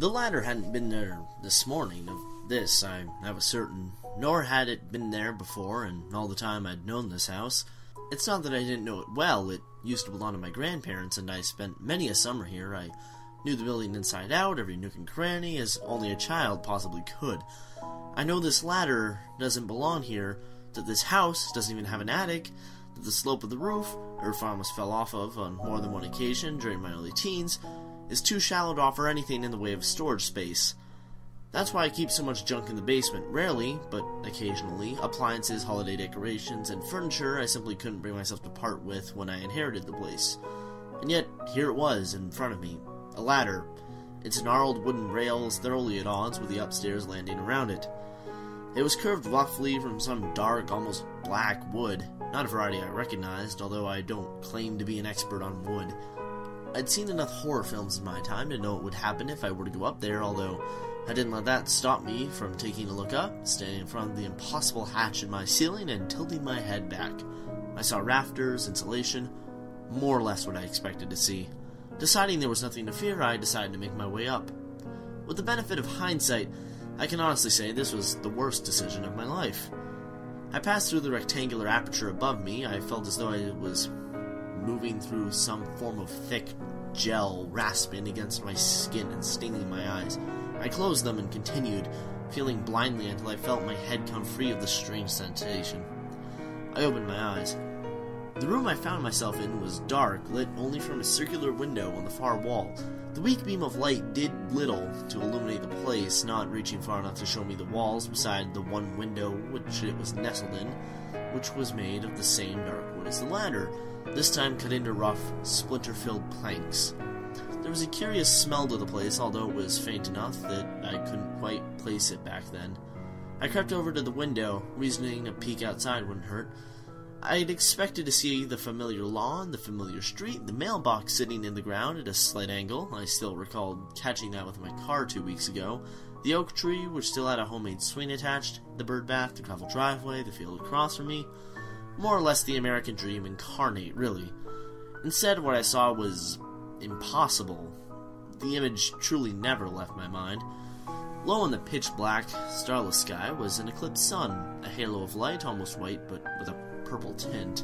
The ladder hadn't been there this morning, of this I was certain, nor had it been there before in all the time I'd known this house. It's not that I didn't know it well. It used to belong to my grandparents, and I spent many a summer here. I knew the building inside out, every nook and cranny, as only a child possibly could. I know this ladder doesn't belong here, that this house doesn't even have an attic, that the slope of the roof, earth I almost fell off of on more than one occasion during my early teens, is too shallow to offer anything in the way of storage space. That's why I keep so much junk in the basement. Rarely, but occasionally, appliances, holiday decorations, and furniture I simply couldn't bring myself to part with when I inherited the place. And yet, here it was, in front of me. A ladder. Its gnarled wooden rails thoroughly at odds with the upstairs landing around it. It was curved roughly from some dark, almost black wood, not a variety I recognized, although I don't claim to be an expert on wood. I'd seen enough horror films in my time to know what would happen if I were to go up there, although I didn't let that stop me from taking a look up, standing in front of the impossible hatch in my ceiling and tilting my head back. I saw rafters, insulation, more or less what I expected to see. Deciding there was nothing to fear, I decided to make my way up. With the benefit of hindsight, I can honestly say this was the worst decision of my life. I passed through the rectangular aperture above me. I felt as though I was moving through some form of thick gel, rasping against my skin and stinging my eyes. I closed them and continued, feeling blindly until I felt my head come free of the strange sensation. I opened my eyes. The room I found myself in was dark, lit only from a circular window on the far wall. The weak beam of light did little to illuminate the place, not reaching far enough to show me the walls beside the one window which it was nestled in, which was made of the same dark wood as the ladder, this time cut into rough, splinter-filled planks. There was a curious smell to the place, although it was faint enough that I couldn't quite place it back then. I crept over to the window, reasoning a peek outside wouldn't hurt. I'd expected to see the familiar lawn, the familiar street, the mailbox sitting in the ground at a slight angle. I still recalled catching that with my car 2 weeks ago. The oak tree, which still had a homemade swing attached, the bird bath, the gravel driveway, the field across from me. More or less the American dream incarnate, really. Instead, what I saw was impossible. The image truly never left my mind. Low in the pitch-black, starless sky was an eclipsed sun, a halo of light, almost white, but with a purple tint.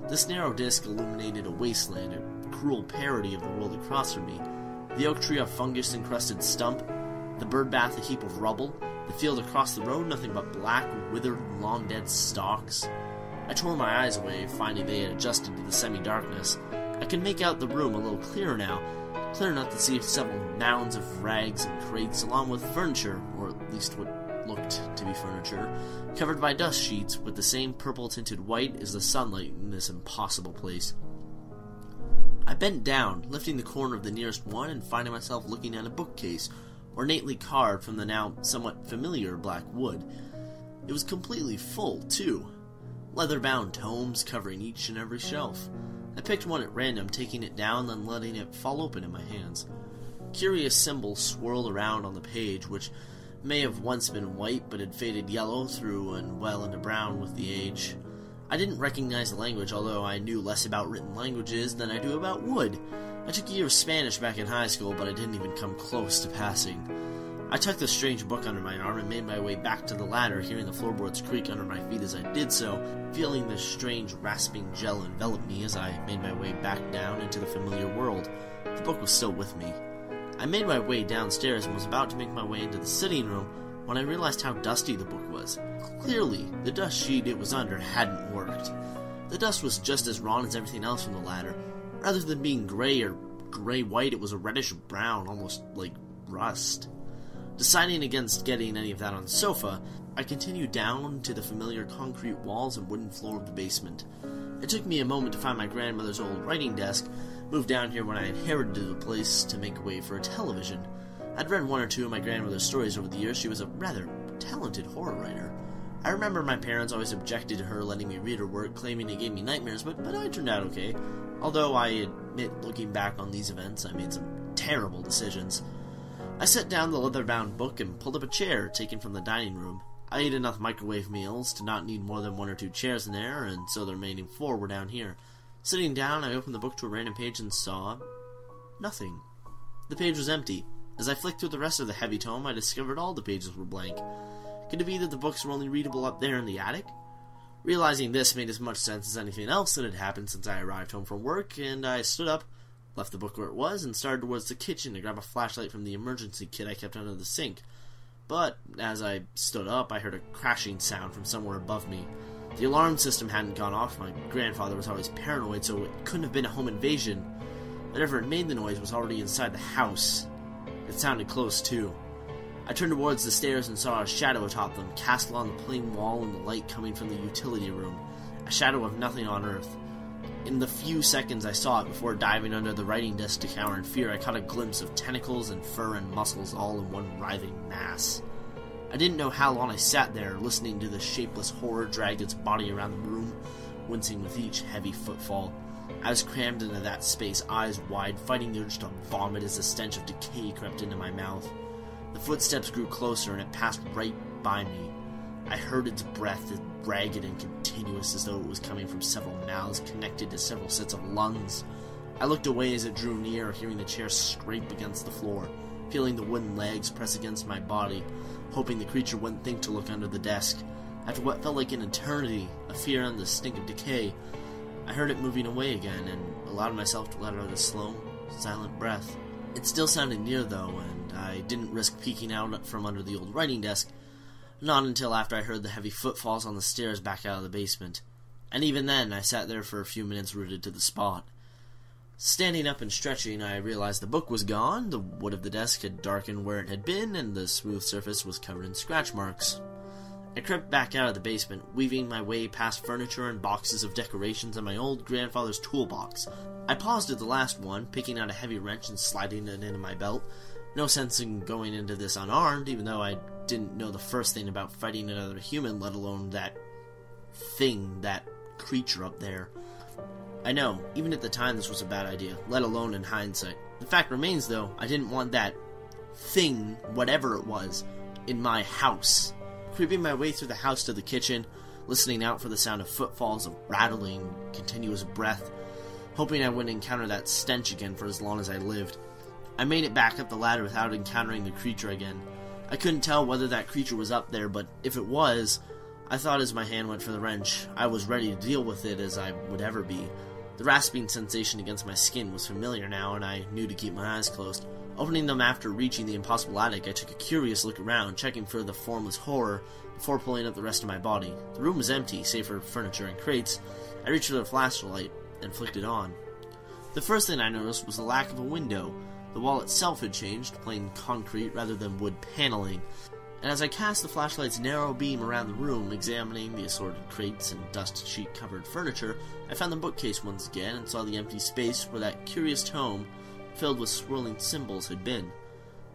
This narrow disk illuminated a wasteland, a cruel parody of the world across from me. The oak tree a fungus-encrusted stump, the bird bath a heap of rubble, the field across the road nothing but black, withered, long-dead stalks. I tore my eyes away, finding they had adjusted to the semi-darkness. I could make out the room a little clearer now, clear enough to see several mounds of rags and crates, along with furniture, or at least what looked to be furniture, covered by dust sheets with the same purple-tinted white as the sunlight in this impossible place. I bent down, lifting the corner of the nearest one and finding myself looking at a bookcase, ornately carved from the now somewhat familiar black wood. It was completely full, too. Leather-bound tomes covering each and every shelf. I picked one at random, taking it down, then letting it fall open in my hands. Curious symbols swirled around on the page, which may have once been white, but had faded yellow through and well into brown with the age. I didn't recognize the language, although I knew less about written languages than I do about wood. I took a year of Spanish back in high school, but I didn't even come close to passing. I tucked the strange book under my arm and made my way back to the ladder, hearing the floorboards creak under my feet as I did so, feeling the strange rasping gel envelop me as I made my way back down into the familiar world. The book was still with me. I made my way downstairs and was about to make my way into the sitting room when I realized how dusty the book was. Clearly, the dust sheet it was under hadn't worked. The dust was just as raw as everything else from the ladder. Rather than being gray or gray-white, it was a reddish-brown, almost like rust. Deciding against getting any of that on the sofa, I continued down to the familiar concrete walls and wooden floor of the basement. It took me a moment to find my grandmother's old writing desk, moved down here when I inherited the place to make way for a television. I'd read one or two of my grandmother's stories over the years. She was a rather talented horror writer. I remember my parents always objected to her letting me read her work, claiming it gave me nightmares, but I turned out okay. Although I admit, looking back on these events, I made some terrible decisions. I set down the leather-bound book and pulled up a chair taken from the dining room. I ate enough microwave meals to not need more than 1 or 2 chairs in there, and so the remaining 4 were down here. Sitting down, I opened the book to a random page and saw nothing. The page was empty. As I flicked through the rest of the heavy tome, I discovered all the pages were blank. Could it be that the books were only readable up there in the attic? Realizing this made as much sense as anything else that had happened since I arrived home from work, and I stood up, left the book where it was, and started towards the kitchen to grab a flashlight from the emergency kit I kept under the sink. But, as I stood up, I heard a crashing sound from somewhere above me. The alarm system hadn't gone off. My grandfather was always paranoid, so it couldn't have been a home invasion. Whatever had made the noise was already inside the house. It sounded close, too. I turned towards the stairs and saw a shadow atop them, cast along the plain wall and the light coming from the utility room. A shadow of nothing on earth. In the few seconds I saw it before diving under the writing desk to cower in fear, I caught a glimpse of tentacles and fur and muscles all in one writhing mass. I didn't know how long I sat there, listening to the shapeless horror drag its body around the room, wincing with each heavy footfall. I was crammed into that space, eyes wide, fighting the urge to vomit as the stench of decay crept into my mouth. The footsteps grew closer, and it passed right by me. I heard its breath, as ragged and continuous as though it was coming from several mouths connected to several sets of lungs. I looked away as it drew near, hearing the chair scrape against the floor, feeling the wooden legs press against my body, hoping the creature wouldn't think to look under the desk. After what felt like an eternity, a fear and the stink of decay, I heard it moving away again, and allowed myself to let out a slow, silent breath. It still sounded near, though, and I didn't risk peeking out from under the old writing desk, not until after I heard the heavy footfalls on the stairs back out of the basement. And even then, I sat there for a few minutes rooted to the spot. Standing up and stretching, I realized the book was gone, the wood of the desk had darkened where it had been, and the smooth surface was covered in scratch marks. I crept back out of the basement, weaving my way past furniture and boxes of decorations and my old grandfather's toolbox. I paused at the last one, picking out a heavy wrench and sliding it into my belt. No sense in going into this unarmed, even though I didn't know the first thing about fighting another human, let alone that thing, that creature up there. I know, even at the time this was a bad idea, let alone in hindsight. The fact remains, though, I didn't want that thing, whatever it was, in my house. Creeping my way through the house to the kitchen, listening out for the sound of footfalls, of rattling, continuous breath, hoping I wouldn't encounter that stench again for as long as I lived. I made it back up the ladder without encountering the creature again. I couldn't tell whether that creature was up there, but if it was, I thought as my hand went for the wrench, I was ready to deal with it as I would ever be. The rasping sensation against my skin was familiar now, and I knew to keep my eyes closed. Opening them after reaching the impossible attic, I took a curious look around, checking for the formless horror before pulling up the rest of my body. The room was empty, save for furniture and crates. I reached for the flashlight and flicked it on. The first thing I noticed was the lack of a window. The wall itself had changed, plain concrete rather than wood paneling. And as I cast the flashlight's narrow beam around the room, examining the assorted crates and dust sheet-covered furniture, I found the bookcase once again and saw the empty space where that curious tome, filled with swirling symbols, had been.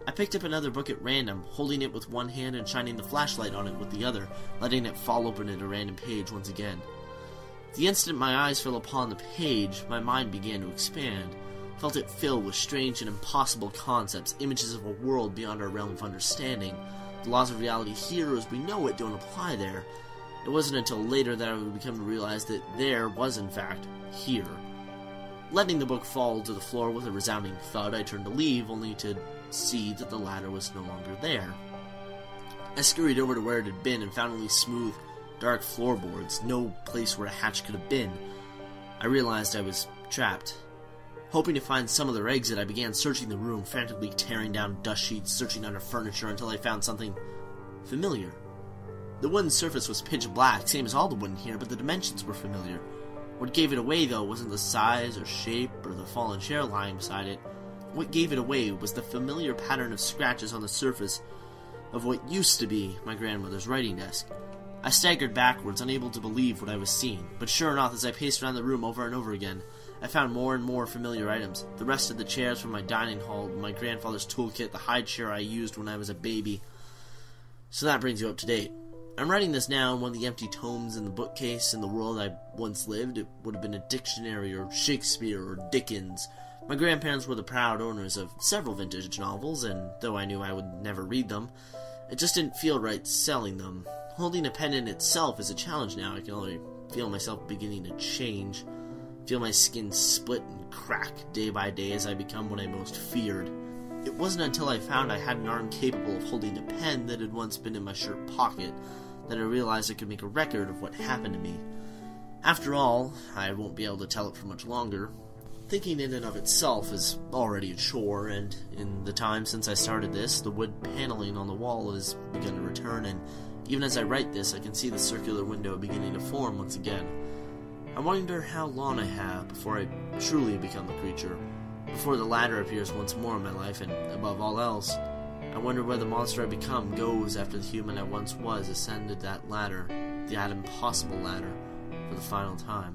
I picked up another book at random, holding it with one hand and shining the flashlight on it with the other, letting it fall open at a random page once again. The instant my eyes fell upon the page, my mind began to expand. I felt it fill with strange and impossible concepts, images of a world beyond our realm of understanding. The laws of reality here as we know it don't apply there. It wasn't until later that I would become to realize that there was in fact here. Letting the book fall to the floor with a resounding thud, I turned to leave, only to see that the ladder was no longer there. I scurried over to where it had been and found only smooth, dark floorboards, no place where a hatch could have been. I realized I was trapped. Hoping to find some other exit, I began searching the room, frantically tearing down dust sheets, searching under furniture until I found something familiar. The wooden surface was pitch black, same as all the wooden here, but the dimensions were familiar. What gave it away, though, wasn't the size or shape or the fallen chair lying beside it. What gave it away was the familiar pattern of scratches on the surface of what used to be my grandmother's writing desk. I staggered backwards, unable to believe what I was seeing, but sure enough, as I paced around the room over and over again, I found more and more familiar items. The rest of the chairs from my dining hall, my grandfather's toolkit, the high chair I used when I was a baby. So that brings you up to date. I'm writing this now in one of the empty tomes in the bookcase. In the world I once lived, it would have been a dictionary or Shakespeare or Dickens. My grandparents were the proud owners of several vintage novels, and though I knew I would never read them, it just didn't feel right selling them. Holding a pen in itself is a challenge now. I can only feel myself beginning to change. Feel my skin split and crack day by day as I become what I most feared. It wasn't until I found I had an arm capable of holding a pen that had once been in my shirt pocket that I realized I could make a record of what happened to me. After all, I won't be able to tell it for much longer. Thinking in and of itself is already a chore, and in the time since I started this, the wood paneling on the wall has begun to return, and even as I write this, I can see the circular window beginning to form once again. I wonder how long I have before I truly become a creature, before the ladder appears once more in my life, and above all else, I wonder where the monster I become goes after the human I once was ascended that ladder, that impossible ladder, for the final time.